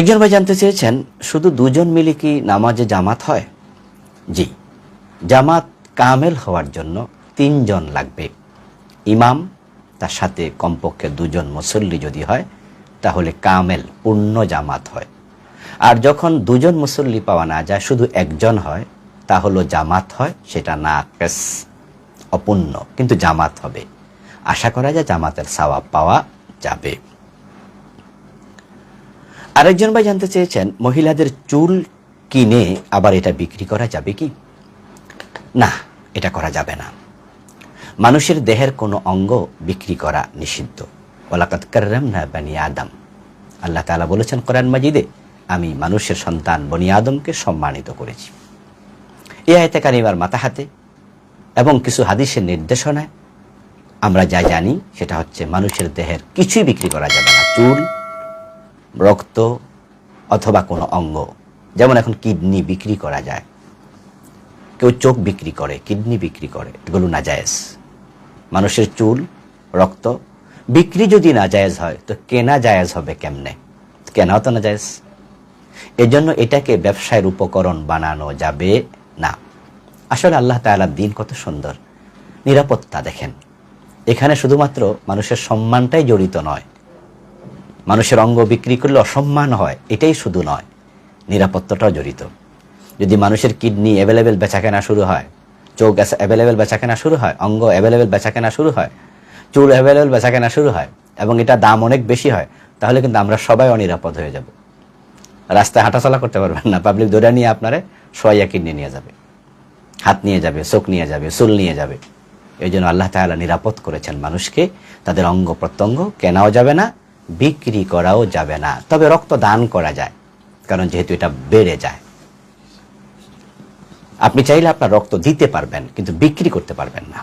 একজন ভাই জানতে চেয়েছেন, শুধু দুজন মিলে কি নামাজে জামাত হয়? জি, জামাত কামেল হওয়ার জন্য 3 জন লাগবে। ইমাম, তার সাথে কমপক্ষে 2 জন মুসল্লি যদি হয় তাহলে কামেল পূর্ণ জামাত হয়। আর যখন 2 জন মুসল্লি পাওয়া না যায়, শুধু একজন হয়, তা হলো জামাত হয়, সেটা নাকিস, অপূর্ণ, কিন্তু জামাত হবে। আশা করা যায় জামাতের সওয়াব পাওয়া যাবে। আরেকজন ভাই জানতে চেয়েছেন, মহিলাদের চুল কিনে আবার এটা বিক্রি করা যাবে কি? না, এটা করা যাবে না। মানুষের দেহের কোনো অঙ্গ বিক্রি করা নিষিদ্ধ। ওয়ালাকাদ কাররামনা বানি আদম, আল্লাহ তাআলা বলেছেন কোরআন মাজিদে, আমি মানুষের সন্তান বনি আদমকে সম্মানিত করেছি। এই আয়াতে কারিমার মাতাহাতে এবং কিছু হাদিসের নির্দেশনায় আমরা যা জানি সেটা হচ্ছে মানুষের দেহের কিছুই বিক্রি করা যাবে না। চুল, রক্ত অথবা কোনো অঙ্গ, যেমন এখন কিডনি বিক্রি করা যায়, কেউ চোখ বিক্রি করে, কিডনি বিক্রি করে, এগুলো নাজায়েজ। মানুষের চুল, রক্ত বিক্রি যদি নাজায়েজ হয় তো কেনা জায়েজ হবে কেমনে? কেনাও তো নাজায়েজ। এজন্য এটাকে ব্যবসায়ের উপকরণ বানানো যাবে না। আসলে আল্লাহ তাআলার দ্বীন কত সুন্দর, নিরাপত্তা দেখেন। এখানে শুধুমাত্র মানুষের সম্মানটাই জড়িত নয়, মানুষের অঙ্গ বিক্রি করলে অসম্মান হয় এটাই শুধু নয়, নিরাপত্তাটাও জড়িত। যদি মানুষের কিডনি অ্যাভেলেবেল বেচাকেনা শুরু হয়, চোখ অ্যাভেলেবেল বেচাকেনা শুরু হয়, অঙ্গ অ্যাভেলেবেল বেচাকেনা শুরু হয়, চুল অ্যাভেলেবেল বেচাকেনা শুরু হয় এবং এটা দাম অনেক বেশি হয়, তাহলে কিন্তু আমরা সবাই অনিরাপদ হয়ে যাব। রাস্তায় হাঁটাচলা করতে পারবেন না, পাবলিক ধরে নিয়ে আপনারে সোয়া কিডনি নিয়ে যাবে, হাত নিয়ে যাবে, চোখ নিয়ে যাবে, চুল নিয়ে যাবে। এই জন্য আল্লাহ তাআলা নিরাপদ করেছেন মানুষকে। তাদের অঙ্গ প্রত্যঙ্গ কেনাও যাবে না, বিক্রি করাও যাবে না। তবে রক্ত দান করা যায়, কারণ যেহেতু এটা বেড়ে যায়। আপনি চাইলে আপনার রক্ত দিতে পারবেন, কিন্তু বিক্রি করতে পারবেন না।